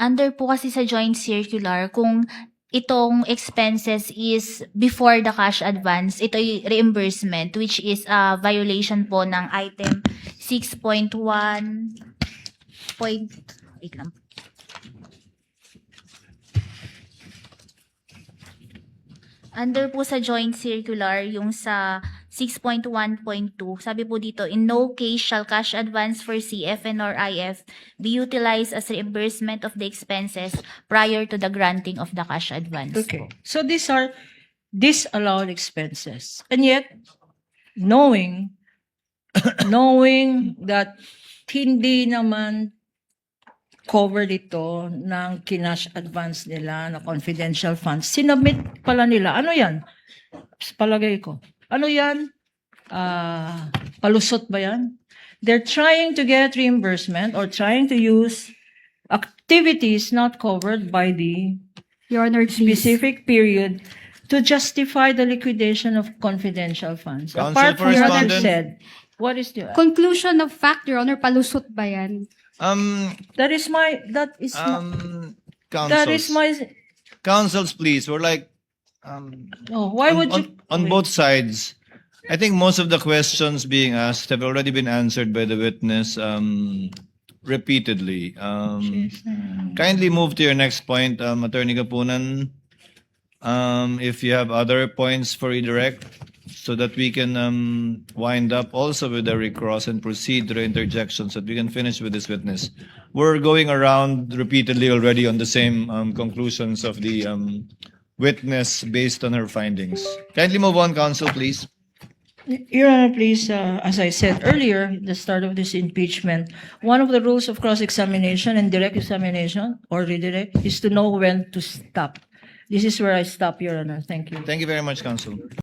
Under po kasi sa joint circular, kung itong expenses is before the cash advance, ito yung reimbursement, which is a violation po ng item 6.1. Wait lang. Under po sa joint circular, yung sa 6.1.2, sabi po dito, in no case shall cash advance for CFN or IF be utilized as reimbursement of the expenses prior to the granting of the cash advance. Okay. So these are disallowed expenses. And yet, knowing that hindi naman covered ito ng kinash advance nila na confidential funds, sinubmit pala nila. Ano yan? Palagay ko. Ano yan? Palusot ba yan? They're trying to get reimbursement or trying to use activities not covered by the Your Honor, please. specific period to justify the liquidation of confidential funds. Counsel Apart for from what you respondent. said, what is the... Conclusion of fact, Your Honor, palusot ba yan? That is my... Counsels, please. We're like, why would you... on both sides, I think most of the questions being asked have already been answered by the witness repeatedly. Kindly move to your next point, Attorney Kapunan. If you have other points for redirect, so that we can wind up also with the recross and proceed to the interjections, so that we can finish with this witness. We're going around repeatedly already on the same conclusions of the witness based on her findings. Kindly move on, counsel, please. Your Honor, please, as I said earlier, at the start of this impeachment, one of the rules of cross-examination and direct examination or redirect is to know when to stop. This is where I stop, Your Honor. Thank you. Thank you very much, counsel.